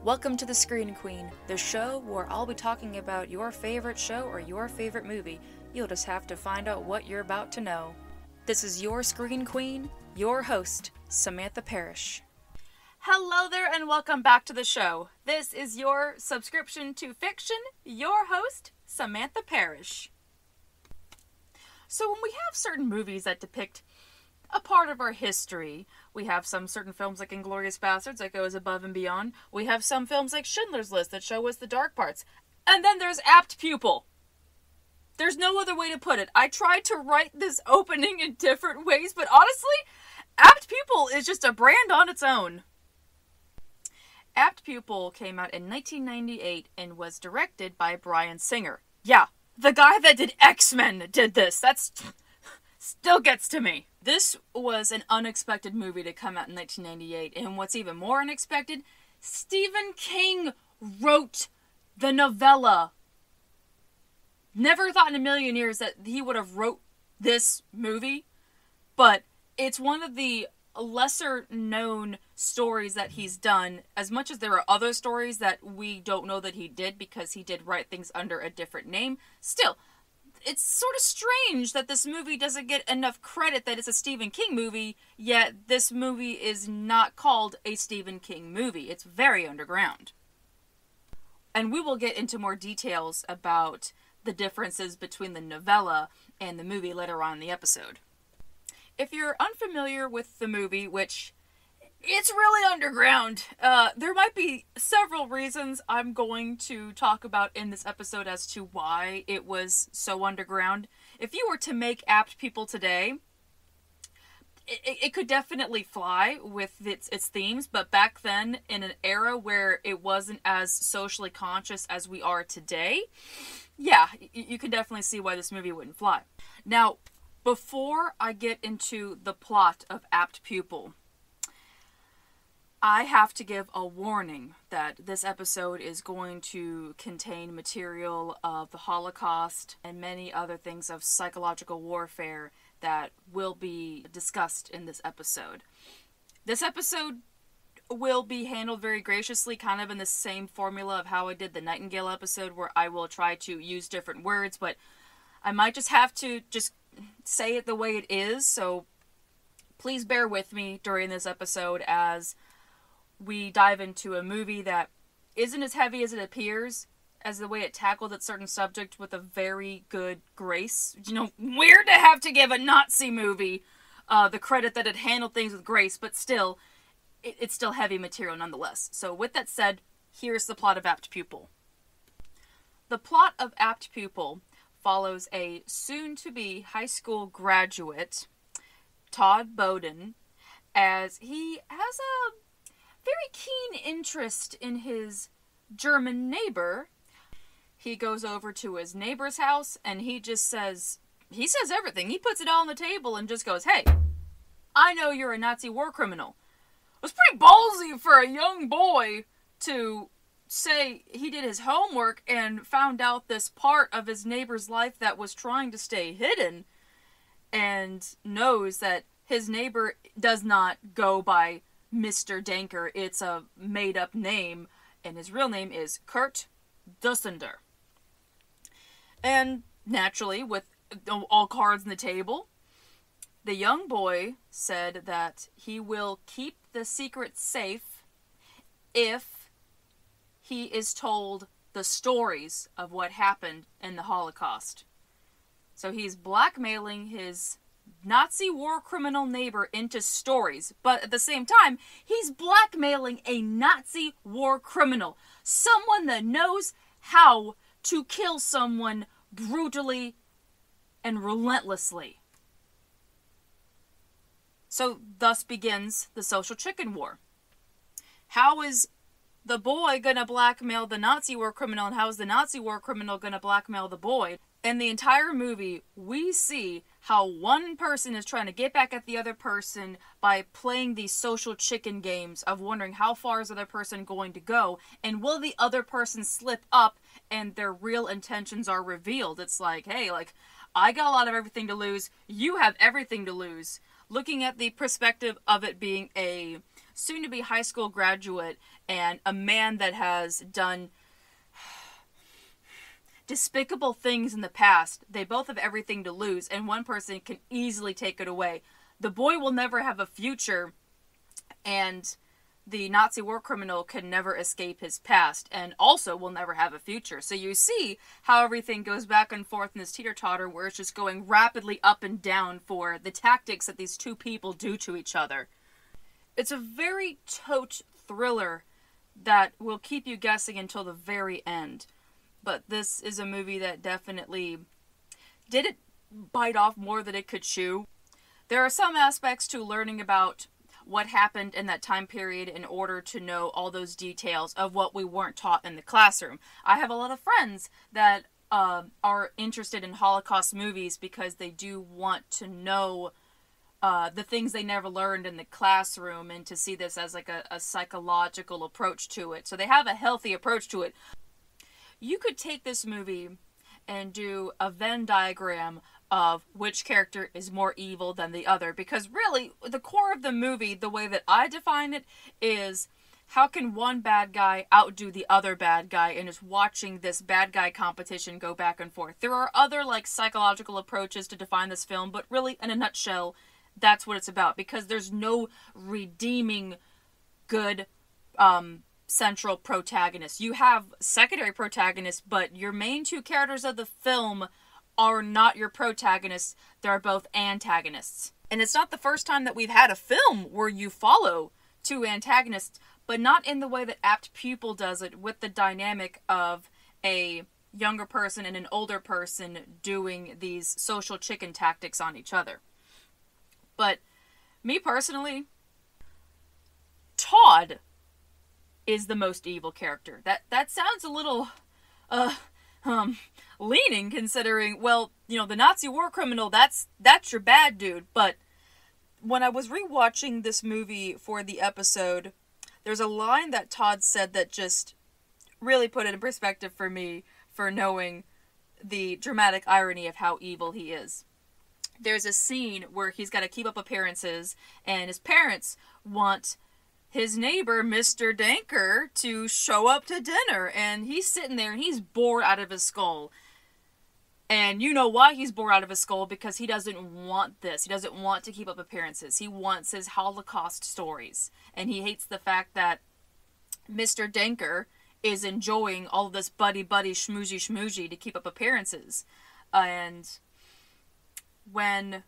Welcome to The Screen Queen, the show where I'll be talking about your favorite show or your favorite movie. You'll just have to find out what you're about to know. This is your Screen Queen, your host, Samantha Parrish. Hello there and welcome back to the show. This is your subscription to fiction, your host, Samantha Parrish. So when we have certain movies that depict a part of our history, we have some certain films like Inglourious Basterds that goes above and beyond. We have some films like Schindler's List that show us the dark parts. And then there's Apt Pupil. There's no other way to put it. I tried to write this opening in different ways, but honestly, Apt Pupil is just a brand on its own. Apt Pupil came out in 1998 and was directed by Bryan Singer. Yeah, the guy that did X-Men did this. That's still gets to me. This was an unexpected movie to come out in 1998, and what's even more unexpected, Stephen King wrote the novella. Never thought in a million years that he would have wrote this movie, but it's one of the lesser known stories that he's done, as much as there are other stories that we don't know that he did because he did write things under a different name. Still, it's sort of strange that this movie doesn't get enough credit that it's a Stephen King movie, yet this movie is not called a Stephen King movie. It's very underground. And we will get into more details about the differences between the novella and the movie later on in the episode. If you're unfamiliar with the movie, which it's really underground, there might be several reasons I'm going to talk about in this episode as to why it was so underground. If you were to make Apt Pupil today, it could definitely fly with its themes, but back then, in an era where it wasn't as socially conscious as we are today, yeah, you can definitely see why this movie wouldn't fly. Now, before I get into the plot of Apt Pupil, I have to give a warning that this episode is going to contain material of the Holocaust and many other things of psychological warfare that will be discussed in this episode. This episode will be handled very graciously, kind of in the same formula of how I did the Nightingale episode, where I will try to use different words, but I might just have to just say it the way it is, so please bear with me during this episode as we dive into a movie that isn't as heavy as it appears, as the way it tackled a certain subject with a very good grace. You know, weird to have to give a Nazi movie the credit that it handled things with grace, but still, it's still heavy material nonetheless. So with that said, here's the plot of Apt Pupil. The plot of Apt Pupil follows a soon-to-be high school graduate, Todd Bowden, as he has a very keen interest in his German neighbor. He goes over to his neighbor's house and he says everything. He puts it all on the table and just goes, "Hey, I know you're a Nazi war criminal." It was pretty ballsy for a young boy to say he did his homework and found out this part of his neighbor's life that was trying to stay hidden, and knows that his neighbor does not go by Mr. Danker. It's a made-up name, and his real name is Kurt Dussender. And naturally, with all cards on the table, the young boy said that he will keep the secret safe if he is told the stories of what happened in the Holocaust. So he's blackmailing his Nazi war criminal neighbor into stories, but at the same time, he's blackmailing a Nazi war criminal. Someone that knows how to kill someone brutally and relentlessly. So thus begins the social chicken war. How is the boy gonna blackmail the Nazi war criminal, and how is the Nazi war criminal gonna blackmail the boy? In the entire movie, we see how one person is trying to get back at the other person by playing these social chicken games of wondering how far is the other person going to go, and will the other person slip up and their real intentions are revealed. It's like, hey, I got a lot of everything to lose, you have everything to lose. Looking at the perspective of it being a soon-to-be high school graduate and a man that has done despicable things in the past. They both have everything to lose, and one person can easily take it away. The boy will never have a future, and the Nazi war criminal can never escape his past, and also will never have a future. So you see how everything goes back and forth in this teeter-totter, where it's just going rapidly up and down for the tactics that these two people do to each other. It's a very taut thriller that will keep you guessing until the very end. But this is a movie that definitely didn't bite off more than it could chew. There are some aspects to learning about what happened in that time period in order to know all those details of what we weren't taught in the classroom. I have a lot of friends that are interested in Holocaust movies because they do want to know the things they never learned in the classroom, and to see this as like a psychological approach to it. So they have a healthy approach to it. You could take this movie and do a Venn diagram of which character is more evil than the other, because really, the core of the movie, the way that I define it, is how can one bad guy outdo the other bad guy, and is watching this bad guy competition go back and forth. There are other, like, psychological approaches to define this film, but really, in a nutshell, that's what it's about, because there's no redeeming good, central protagonist. You have secondary protagonists, but your main two characters of the film are not your protagonists. They're both antagonists. And it's not the first time that we've had a film where you follow two antagonists, but not in the way that Apt Pupil does it, with the dynamic of a younger person and an older person doing these social chicken tactics on each other. But me personally, Todd is the most evil character. That sounds a little leaning, considering, well, you know, the Nazi war criminal, that's your bad dude. But when I was rewatching this movie for the episode, there's a line that Todd said that just really put it in perspective for me, for knowing the dramatic irony of how evil he is. There's a scene where he's got to keep up appearances, and his parents want his neighbor, Mr. Danker, to show up to dinner, and he's sitting there and he's bored out of his skull. And you know why he's bored out of his skull, because he doesn't want this. He doesn't want to keep up appearances. He wants his Holocaust stories. And he hates the fact that Mr. Danker is enjoying all of this buddy-buddy schmoozy to keep up appearances. And when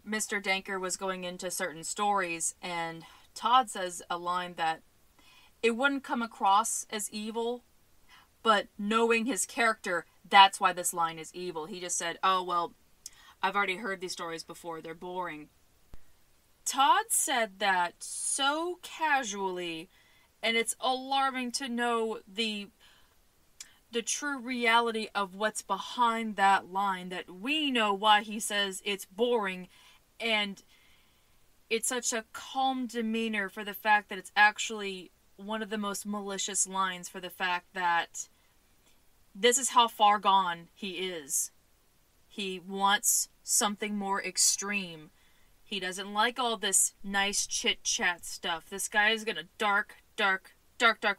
Mr. Danker was going into certain stories, and Todd says a line that it wouldn't come across as evil, but knowing his character, that's why this line is evil. He just said, oh, well, I've already heard these stories before, they're boring. Todd said that so casually, and it's alarming to know the true reality of what's behind that line, that we know why he says it's boring, and it's such a calm demeanor for the fact that it's actually one of the most malicious lines, for the fact that this is how far gone he is. He wants something more extreme. He doesn't like all this nice chit-chat stuff. This guy has got a dark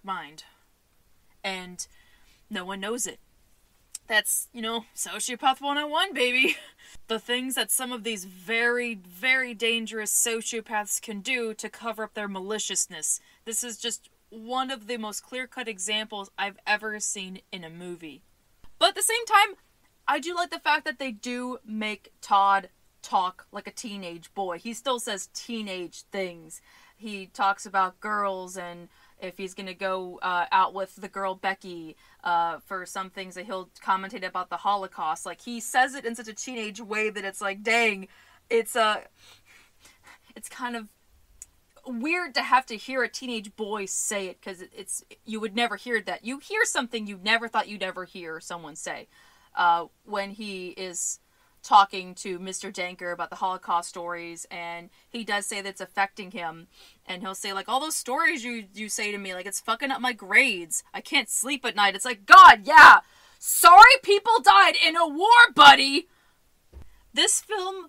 mind. And no one knows it. That's, Sociopath 101, baby. The things that some of these very, very dangerous sociopaths can do to cover up their maliciousness. This is just one of the most clear-cut examples I've ever seen in a movie. But at the same time, I do like the fact that they do make Todd talk like a teenage boy. He still says teenage things. He talks about girls, and if he's going to go out with the girl Becky for some things that he'll commentate about the Holocaust. Like, he says it in such a teenage way that it's like, dang, it's kind of weird to have to hear a teenage boy say it, because you would never hear that. You hear something you never thought you'd ever hear someone say when he is talking to Mr. Danker about the Holocaust stories, and he does say that it's affecting him, and he'll say, like, all those stories you say to me, like, it's fucking up my grades, I can't sleep at night. It's like, God, yeah, sorry people died in a war, buddy. This film,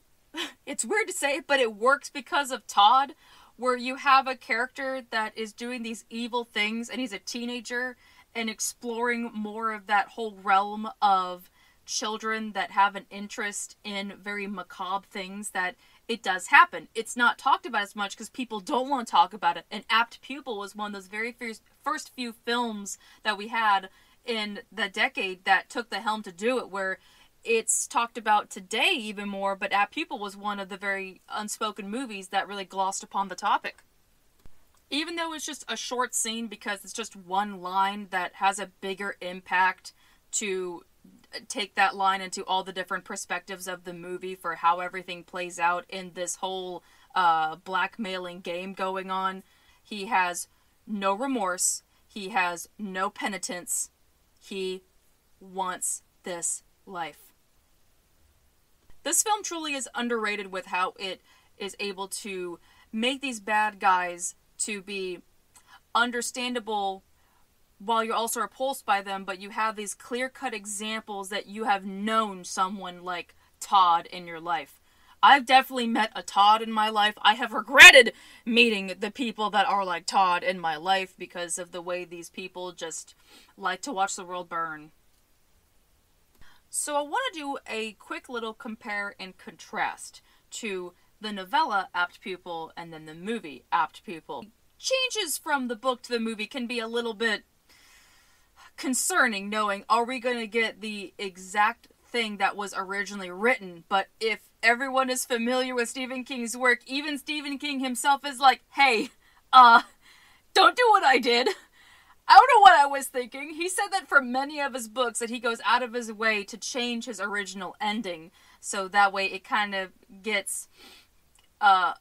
it's weird to say, but it works because of Todd, where you have a character that is doing these evil things and he's a teenager and exploring more of that whole realm of children that have an interest in very macabre things, that it does happen. It's not talked about as much because people don't want to talk about it. And Apt Pupil was one of those very first few films that we had in the decade that took the helm to do it, where it's talked about today even more, but Apt Pupil was one of the very unspoken movies that really glossed upon the topic. Even though it's just a short scene, because it's just one line that has a bigger impact to take that line into all the different perspectives of the movie for how everything plays out in this whole blackmailing game going on. He has no remorse. He has no penitence. He wants this life. This film truly is underrated with how it is able to make these bad guys to be understandable while you're also repulsed by them, but you have these clear-cut examples that you have known someone like Todd in your life. I've definitely met a Todd in my life. I have regretted meeting the people that are like Todd in my life because of the way these people just like to watch the world burn. So I want to do a quick little compare and contrast to the novella Apt Pupil and then the movie Apt Pupil. Changes from the book to the movie can be a little bit concerning, knowing, are we going to get the exact thing that was originally written? But if everyone is familiar with Stephen King's work, even Stephen King himself is like, hey, don't do what I did. I don't know what I was thinking. He said that for many of his books that he goes out of his way to change his original ending, so that way it kind of gets a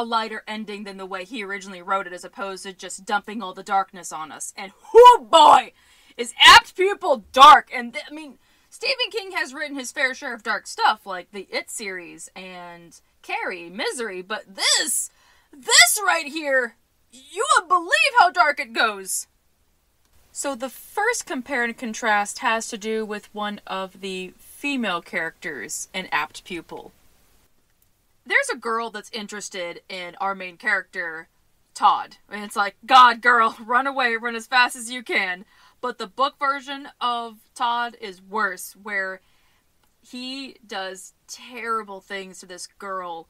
lighter ending than the way he originally wrote it, as opposed to just dumping all the darkness on us. And whoo boy, is Apt Pupil dark! And I mean, Stephen King has written his fair share of dark stuff, like the It series and Carrie, Misery, but this right here, you won't believe how dark it goes. So the first compare and contrast has to do with one of the female characters in Apt Pupil. There's a girl that's interested in our main character, Todd. And it's like, God, girl, run away, run as fast as you can. But the book version of Todd is worse, where he does terrible things to this girl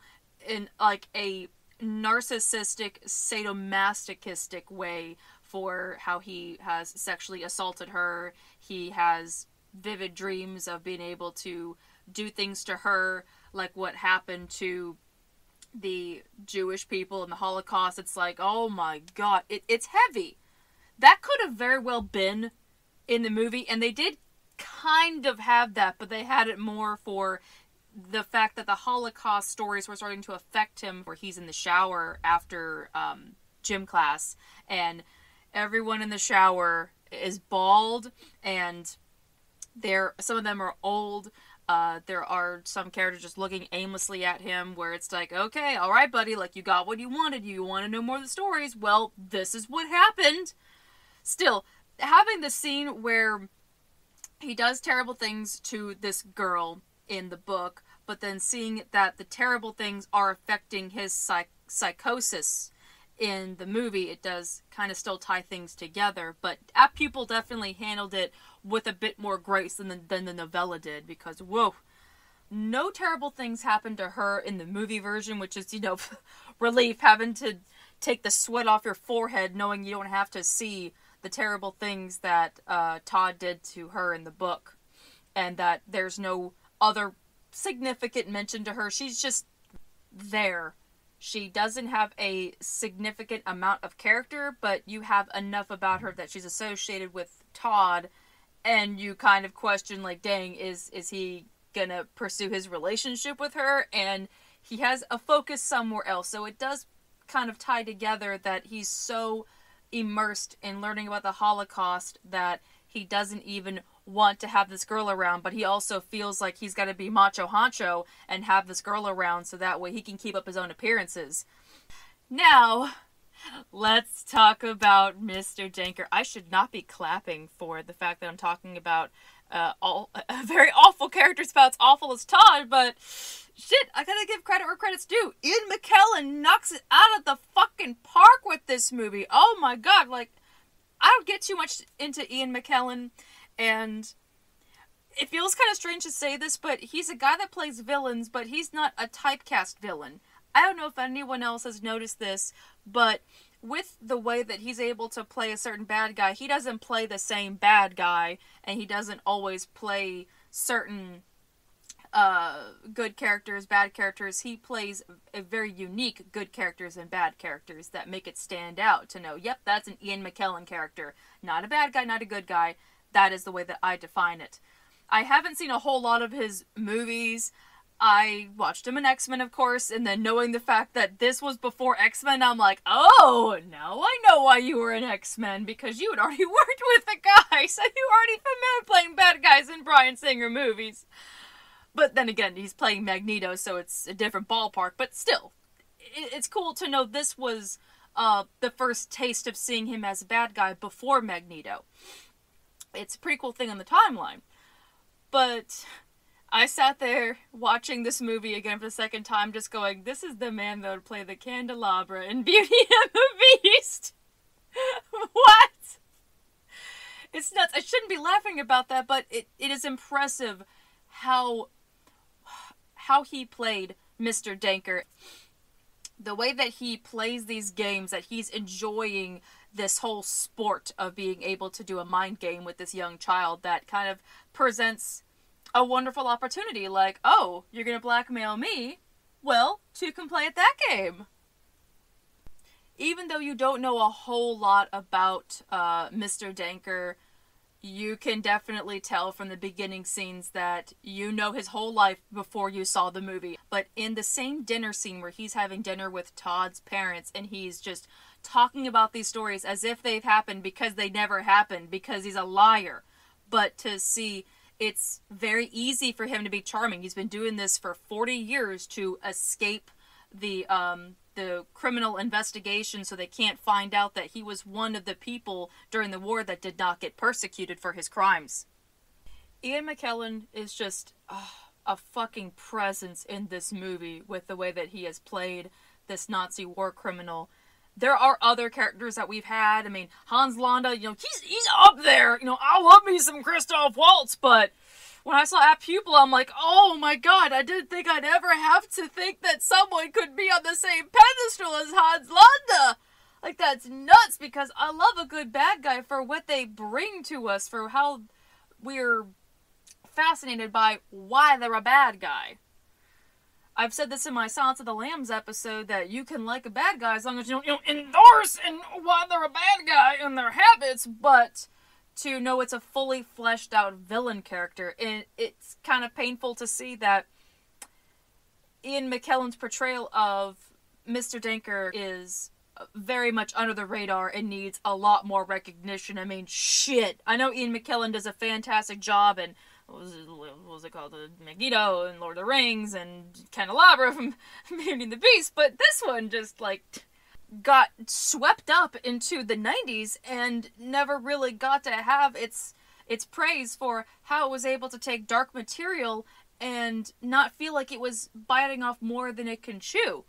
in like a narcissistic, sadomasochistic way for how he has sexually assaulted her. He has vivid dreams of being able to do things to her, like what happened to the Jewish people in the Holocaust. It's like, oh my god, it's heavy. That could have very well been in the movie, and they did kind of have that, but they had it more for the fact that the Holocaust stories were starting to affect him, where he's in the shower after gym class, and everyone in the shower is bald, and some of them are old. There are some characters just looking aimlessly at him, where it's like, okay, alright buddy, like, you got what you wanted, you want to know more of the stories, well, this is what happened. Still, having the scene where he does terrible things to this girl in the book, but then seeing that the terrible things are affecting his psychosis in the movie, it does kind of still tie things together. But Apt Pupil definitely handled it with a bit more grace than the novella did, because, whoa, no terrible things happened to her in the movie version, which is, relief, having to take the sweat off your forehead knowing you don't have to see the terrible things that Todd did to her in the book, and that there's no other significant mention to her. She's just there. She doesn't have a significant amount of character, but you have enough about her that she's associated with Todd, and you kind of question, like, dang, is he gonna pursue his relationship with her? And he has a focus somewhere else, so it does kind of tie together that he's so immersed in learning about the Holocaust that he doesn't even want to have this girl around, but he also feels like he's got to be macho honcho and have this girl around so that way he can keep up his own appearances. Now, Let's talk about Mr. Denker. I should not be clapping for the fact that I'm talking about a very awful character. It's about as awful as Todd, but shit, I gotta give credit where credit's due. Ian McKellen knocks it out of the fucking park with this movie. Oh my god, like, I don't get too much into Ian McKellen, and it feels kind of strange to say this, but he's a guy that plays villains, but he's not a typecast villain. I don't know if anyone else has noticed this, but with the way that he's able to play a certain bad guy, he doesn't play the same bad guy, and he doesn't always play certain good characters, bad characters. He plays a very unique good characters and bad characters that make it stand out to know, yep, that's an Ian McKellen character. Not a bad guy, not a good guy. That is the way that I define it. I haven't seen a whole lot of his movies. I watched him in X-Men, of course, and then knowing the fact that this was before X-Men, I'm like, oh, now I know why you were in X-Men, because you had already worked with the guy, so you were already familiar playing bad guys in Bryan Singer movies. But then again, he's playing Magneto, so it's a different ballpark. But still, it's cool to know this was the first taste of seeing him as a bad guy before Magneto. It's a pretty cool thing on the timeline. But I sat there watching this movie again for the second time, just going, this is the man that would play the candelabra in Beauty and the Beast. What? It's nuts. I shouldn't be laughing about that, but it is impressive how he played Mr. Denker. The way that he plays these games, that he's enjoying this whole sport of being able to do a mind game with this young child that kind of presents a wonderful opportunity. Like, oh, you're going to blackmail me? Well, two can play at that game. Even though you don't know a whole lot about Mr. Denker, you can definitely tell from the beginning scenes that you know his whole life before you saw the movie. But in the same dinner scene where he's having dinner with Todd's parents and he's just talking about these stories as if they've happened because they never happened, because he's a liar. But to see, it's very easy for him to be charming. He's been doing this for 40 years to escape the criminal investigation so they can't find out that he was one of the people during the war that did not get persecuted for his crimes. Ian McKellen is just a fucking presence in this movie with the way that he has played this Nazi war criminal. There are other characters that we've had. I mean, Hans Landa, he's up there. I love me some Christoph Waltz, but when I saw Apt Pupil, I'm like, oh my god, I didn't think I'd ever have to think that someone could be on the same pedestal as Hans Landa. Like, that's nuts, because I love a good bad guy for what they bring to us, for how we're fascinated by why they're a bad guy. I've said this in my Silence of the Lambs episode, that you can like a bad guy as long as you don't endorse and why they're a bad guy and their habits, but to know it's a fully fleshed out villain character. And it's kind of painful to see that Ian McKellen's portrayal of Mr. Denker is very much under the radar and needs a lot more recognition. I mean, shit. I know Ian McKellen does a fantastic job in, what was it called? Magneto and Lord of the Rings and Candelabra from Beauty and the Beast, but this one just, got swept up into the 90s and never really got to have its praise for how it was able to take dark material and not feel like it was biting off more than it can chew.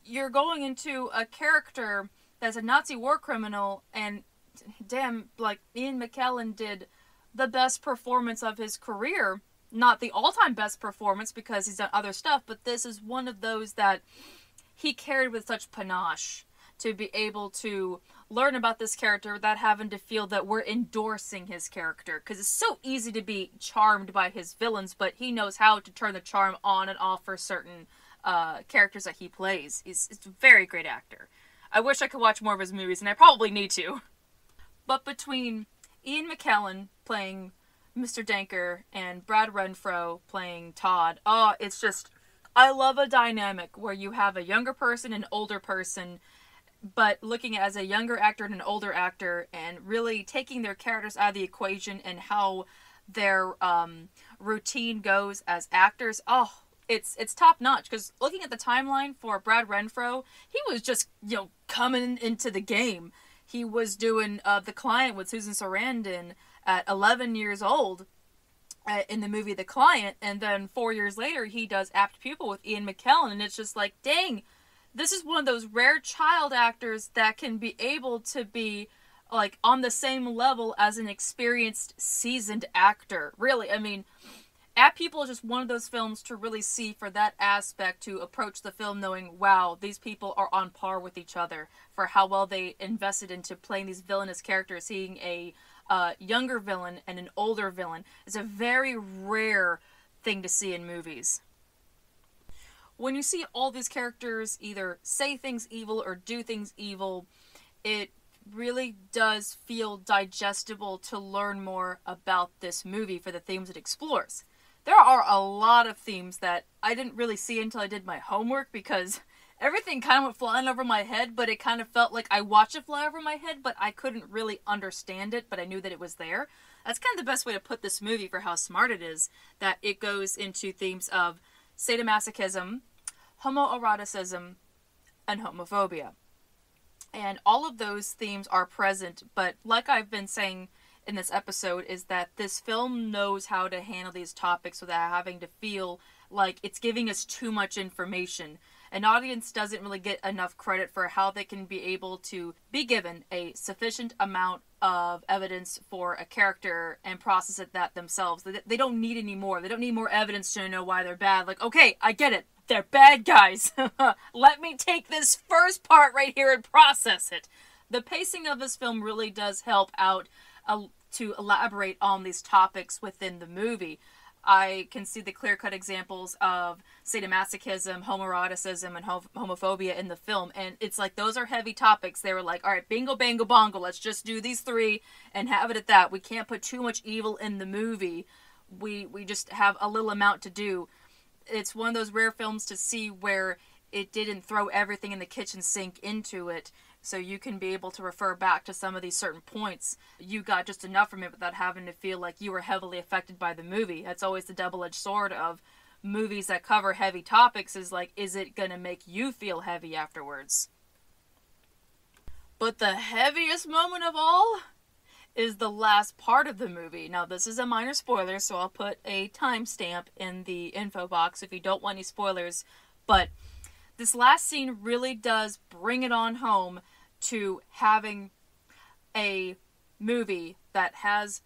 You're going into a character that's a Nazi war criminal, and damn, Ian McKellen did the best performance of his career. Not the all-time best performance, because he's done other stuff, but this is one of those that he carried with such panache to be able to learn about this character without having to feel that we're endorsing his character. Because it's so easy to be charmed by his villains, but he knows how to turn the charm on and off for certain characters that he plays. He's a very great actor. I wish I could watch more of his movies, and I probably need to. But between Ian McKellen playing Mr. Denker and Brad Renfro playing Todd, it's just, I love a dynamic where you have a younger person and an older person, but looking as a younger actor and an older actor and really taking their characters out of the equation and how their routine goes as actors. Oh, it's top notch, because looking at the timeline for Brad Renfro, he was just, coming into the game. He was doing The Client with Susan Sarandon at 11 years old in the movie The Client, and then 4 years later he does Apt Pupil with Ian McKellen, and it's just like, dang, this is one of those rare child actors that can be able to be like on the same level as an experienced, seasoned actor. Really, I mean, Apt Pupil is just one of those films to really see for that aspect, to approach the film knowing, wow, these people are on par with each other for how well they invested into playing these villainous characters. Seeing a younger villain and an older villain is a very rare thing to see in movies. When you see all these characters either say things evil or do things evil, it really does feel digestible to learn more about this movie for the themes it explores. There are a lot of themes that I didn't really see until I did my homework, because everything kind of went flying over my head, but it kind of felt like I watched it fly over my head, but I couldn't really understand it, but I knew that it was there. That's kind of the best way to put this movie for how smart it is, that it goes into themes of sadomasochism, homoeroticism, and homophobia. And all of those themes are present, but like I've been saying in this episode, is that this film knows how to handle these topics without having to feel like it's giving us too much information. An audience doesn't really get enough credit for how they can be able to be given a sufficient amount of evidence for a character and process it that themselves. They don't need any more. They don't need more evidence to know why they're bad. Like, okay, I get it. They're bad guys. Let me take this first part right here and process it. The pacing of this film really does help out to elaborate on these topics within the movie. I can see the clear-cut examples of sadomasochism, homoeroticism, and homophobia in the film, and it's like, those are heavy topics. They were like, alright, bingo, bango, bongo, let's just do these three and have it at that. We can't put too much evil in the movie. We just have a little amount to do. It's one of those rare films to see where it didn't throw everything in the kitchen sink into it, so you can be able to refer back to some of these certain points. You got just enough from it without having to feel like you were heavily affected by the movie. That's always the double-edged sword of movies that cover heavy topics, is like, is it gonna make you feel heavy afterwards? But the heaviest moment of all is the last part of the movie. Now, this is a minor spoiler, so I'll put a timestamp in the info box if you don't want any spoilers, but this last scene really does bring it on home to having a movie that has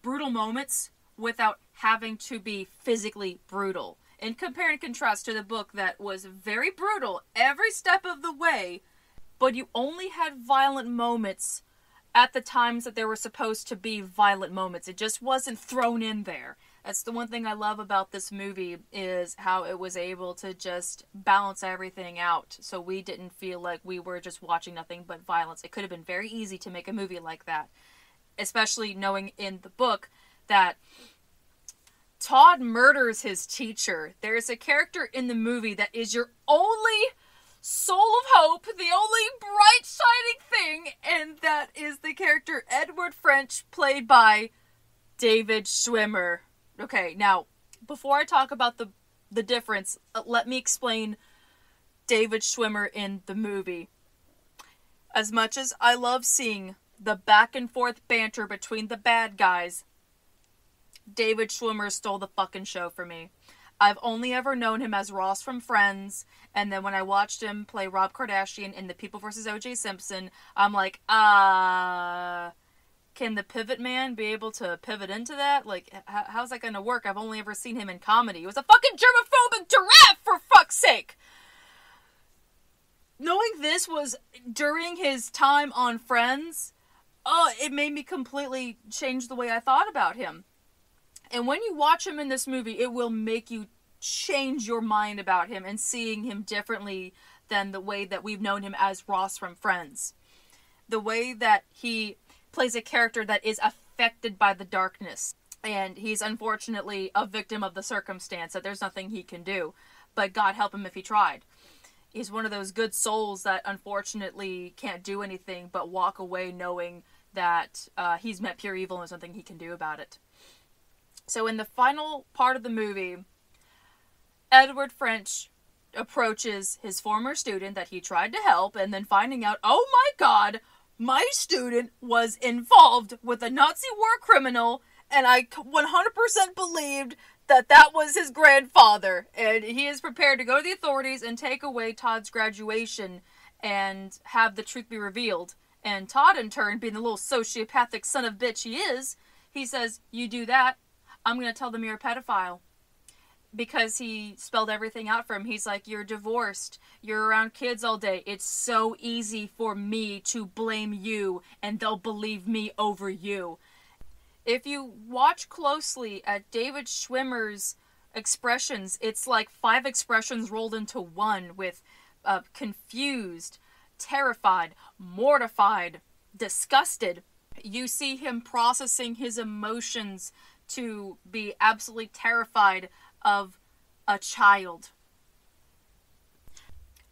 brutal moments without having to be physically brutal. In compare and contrast to the book that was very brutal every step of the way, but you only had violent moments at the times that there were supposed to be violent moments. It just wasn't thrown in there. That's the one thing I love about this movie, is how it was able to just balance everything out, so we didn't feel like we were just watching nothing but violence. It could have been very easy to make a movie like that, especially knowing in the book that Todd murders his teacher. There's a character in the movie that is your only soul of hope, the only bright shining thing, and that is the character Edward French, played by David Schwimmer. Okay, now, before I talk about the difference, let me explain David Schwimmer in the movie. As much as I love seeing the back and forth banter between the bad guys, David Schwimmer stole the fucking show for me. I've only ever known him as Ross from Friends, and then when I watched him play Rob Kardashian in The People vs. O.J. Simpson, I'm like, can the pivot man be able to pivot into that? Like, how's that gonna work? I've only ever seen him in comedy. He was a fucking germophobic giraffe, for fuck's sake! Knowing this was during his time on Friends, it made me completely change the way I thought about him. And when you watch him in this movie, it will make you change your mind about him and seeing him differently than the way that we've known him as Ross from Friends. The way that he plays a character that is affected by the darkness. And he's unfortunately a victim of the circumstance, that there's nothing he can do. But God help him if he tried. He's one of those good souls that unfortunately can't do anything but walk away knowing that he's met pure evil and there's nothing he can do about it. So in the final part of the movie, Edward French approaches his former student that he tried to help, and then finding out, oh my god, my student was involved with a Nazi war criminal, and I 100% believed that that was his grandfather, and he is prepared to go to the authorities and take away Todd's graduation and have the truth be revealed. And Todd, in turn, being the little sociopathic son of bitch he is, he says, you do that, I'm going to tell them you're a pedophile. Because he spelled everything out for him. He's like, you're divorced, you're around kids all day, it's so easy for me to blame you, and they'll believe me over you. If you watch closely at David Schwimmer's expressions, it's like 5 expressions rolled into one, with confused, terrified, mortified, disgusted. You see him processing his emotions to be absolutely terrified of a child.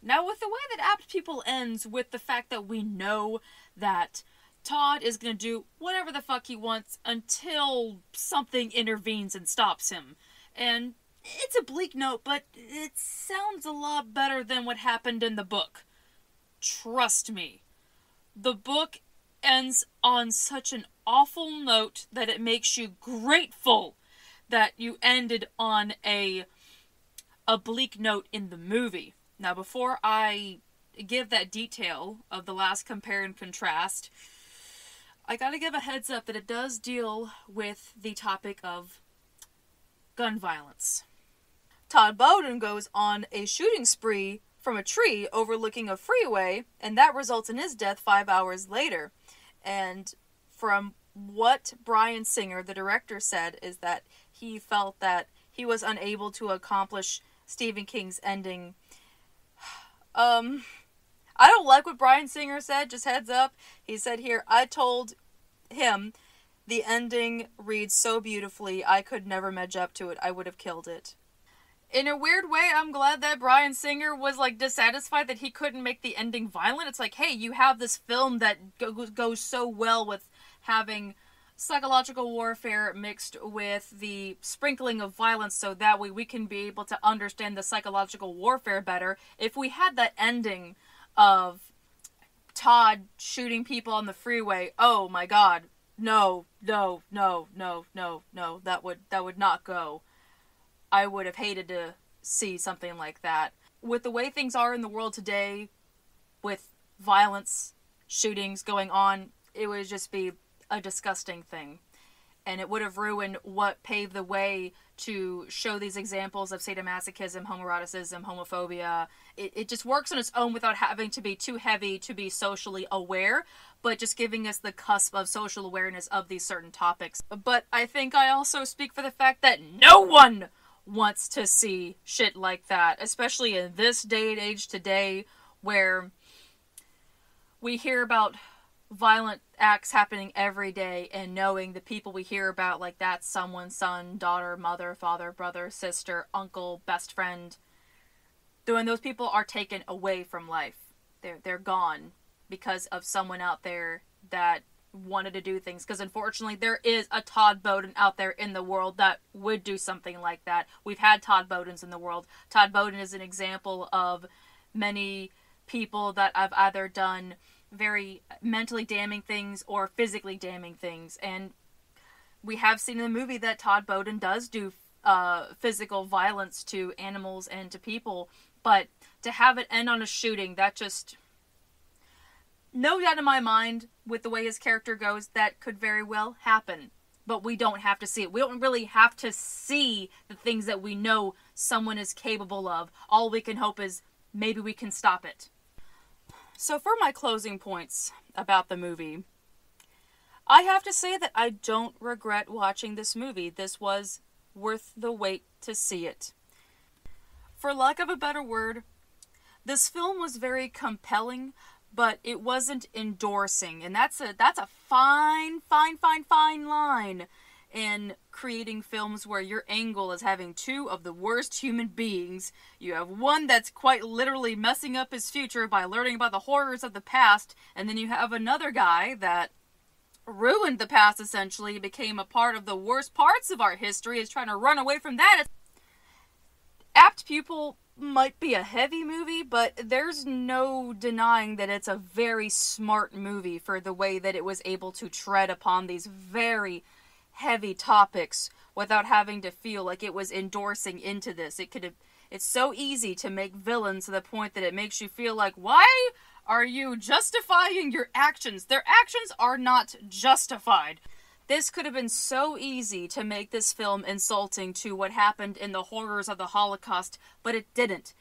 Now, with the way that Apt Pupil ends, with the fact that we know that Todd is going to do whatever the fuck he wants until something intervenes and stops him. And it's a bleak note, but it sounds a lot better than what happened in the book. Trust me. The book ends on such an awful note that it makes you grateful that you ended on a bleak note in the movie. Now, before I give that detail of the last compare and contrast, I gotta give a heads up that it does deal with the topic of gun violence. Todd Bowden goes on a shooting spree from a tree overlooking a freeway, and that results in his death 5 hours later. And from what Bryan Singer, the director, said, is that he felt that he was unable to accomplish Stephen King's ending. I don't like what Bryan Singer said, just heads up. He said here, I told him the ending reads so beautifully, I could never match up to it. I would have killed it. In a weird way, I'm glad that Bryan Singer was, like, dissatisfied that he couldn't make the ending violent. It's like, hey, you have this film that goes so well with having psychological warfare mixed with the sprinkling of violence, so that way we can be able to understand the psychological warfare better. If we had that ending of Todd shooting people on the freeway, oh my god, no, that would not go. I would have hated to see something like that. With the way things are in the world today, with violence, shootings going on, it would just be a disgusting thing. And it would have ruined what paved the way to show these examples of sadomasochism, homoeroticism, homophobia. It just works on its own without having to be too heavy to be socially aware, but just giving us the cusp of social awareness of these certain topics. But I think I also speak for the fact that no one wants to see shit like that, especially in this day and age today, where we hear about violent acts happening every day, and knowing the people we hear about, like that's someone's son, daughter, mother, father, brother, sister, uncle, best friend, when those people are taken away from life. They're gone because of someone out there that wanted to do things. Because unfortunately there is a Todd Bowden out there in the world that would do something like that. We've had Todd Bowdens in the world. Todd Bowden is an example of many people that have either done very mentally damning things or physically damning things. And we have seen in the movie that Todd Bowden does do physical violence to animals and to people. But to have it end on a shooting, that just... No doubt in my mind, with the way his character goes, that could very well happen. But we don't have to see it. We don't really have to see the things that we know someone is capable of. All we can hope is maybe we can stop it. So for my closing points about the movie, I have to say that I don't regret watching this movie. This was worth the wait to see it. For lack of a better word, this film was very compelling, but it wasn't endorsing. And that's a fine line in creating films where your angle is having two of the worst human beings. You have one that's quite literally messing up his future by learning about the horrors of the past, and then you have another guy that ruined the past, essentially, became a part of the worst parts of our history, is trying to run away from that. Apt Pupil might be a heavy movie, but there's no denying that it's a very smart movie for the way that it was able to tread upon these very heavy topics without having to feel like it was endorsing into this. It's so easy to make villains to the point that it makes you feel like, why are you justifying your actions? Their actions are not justified. This could have been so easy to make this film insulting to what happened in the horrors of the Holocaust, but it didn't.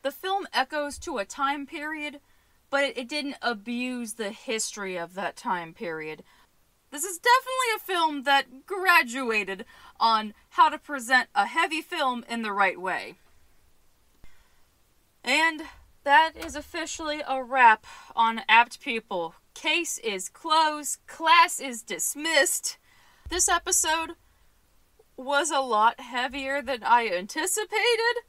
The film echoes to a time period, but it didn't abuse the history of that time period. This is definitely a film that graduated on how to present a heavy film in the right way. And that is officially a wrap on Apt Pupil. Case is closed. Class is dismissed. This episode was a lot heavier than I anticipated.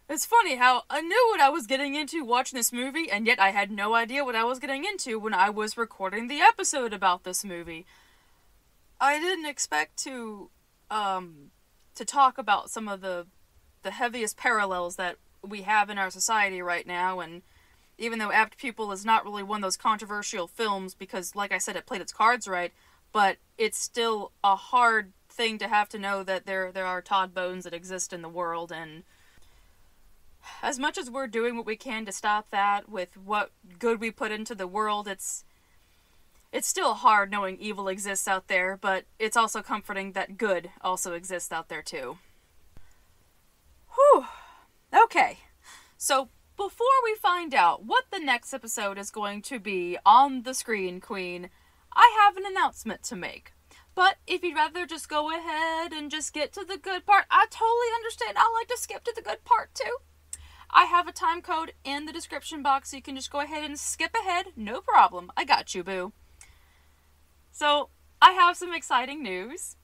It's funny how I knew what I was getting into watching this movie, and yet I had no idea what I was getting into when I was recording the episode about this movie. I didn't expect to talk about some of the heaviest parallels that we have in our society right now, and even though Apt Pupil is not really one of those controversial films because, like I said, it played its cards right, but it's still a hard thing to have to know that there are Todd Bones that exist in the world, and as much as we're doing what we can to stop that with what good we put into the world, it's still hard knowing evil exists out there, but it's also comforting that good also exists out there too. Whew. Okay, so before we find out what the next episode is going to be on the Screen Queen, I have an announcement to make. But if you'd rather just go ahead and just get to the good part, I totally understand. I like to skip to the good part too. I have a time code in the description box, so you can just go ahead and skip ahead. No problem. I got you, boo. So, I have some exciting news.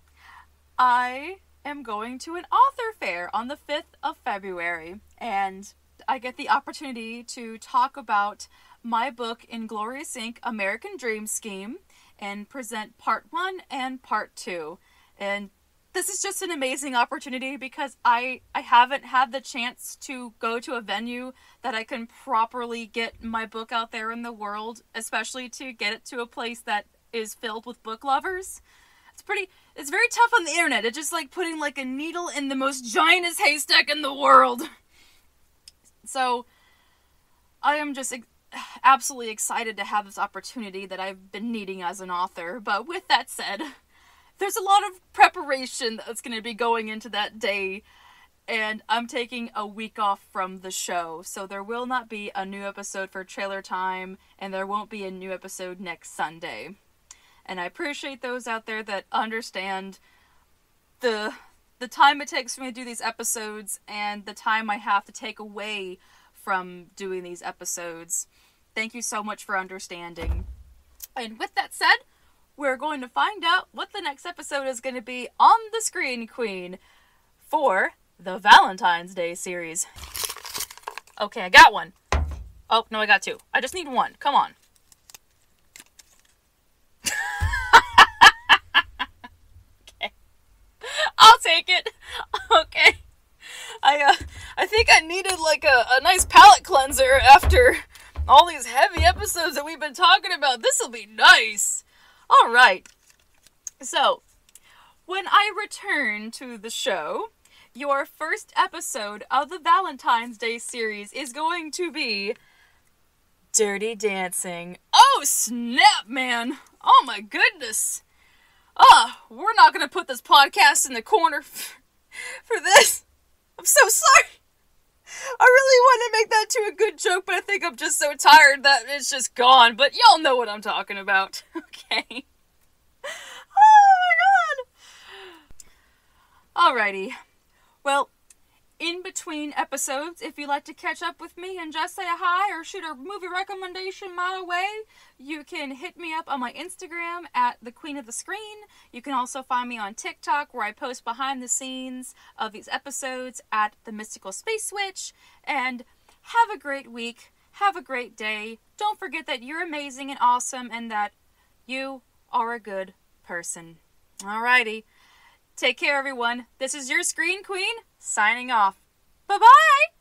I am going to an author fair on the 5th of February, and I get the opportunity to talk about my book, Inglorious Inc. American Dream Scheme, and present part 1 and part 2. And this is just an amazing opportunity because I haven't had the chance to go to a venue that I can properly get my book out there in the world, especially to get it to a place that is filled with book lovers. It's very tough on the internet. It's just like putting like a needle in the most giantest haystack in the world. So, I am just absolutely excited to have this opportunity that I've been needing as an author. But with that said, there's a lot of preparation that's going to be going into that day, and I'm taking a week off from the show, so there will not be a new episode for Trailer Time, and there won't be a new episode next Sunday. And I appreciate those out there that understand the time it takes for me to do these episodes and the time I have to take away from doing these episodes. Thank you so much for understanding. And with that said, we're going to find out what the next episode is going to be on the Screen Queen for the Valentine's Day series. Okay, I got one. Oh, no, I got two. I just need one. Come on. Okay. I'll take it. Okay. I think I needed like a nice palate cleanser after all these heavy episodes that we've been talking about. This'll be nice. Alright. So, when I return to the show, your first episode of the Valentine's Day series is going to be Dirty Dancing. Oh, snap, man. Oh, my goodness. We're not going to put this podcast in the corner for this. I'm so sorry. I really want to make that to a good joke, but I think I'm just so tired that it's just gone. But y'all know what I'm talking about. Okay. Oh, my God. Alrighty. Well, in between episodes, if you'd like to catch up with me and just say hi or shoot a movie recommendation my way, you can hit me up on my Instagram at the Queen of the Screen. You can also find me on TikTok, where I post behind the scenes of these episodes at the Mystical Space Witch. And have a great week. Have a great day. Don't forget that you're amazing and awesome and that you are a good person. Alrighty. Take care, everyone. This is your Screen Queen, signing off. Bye-bye!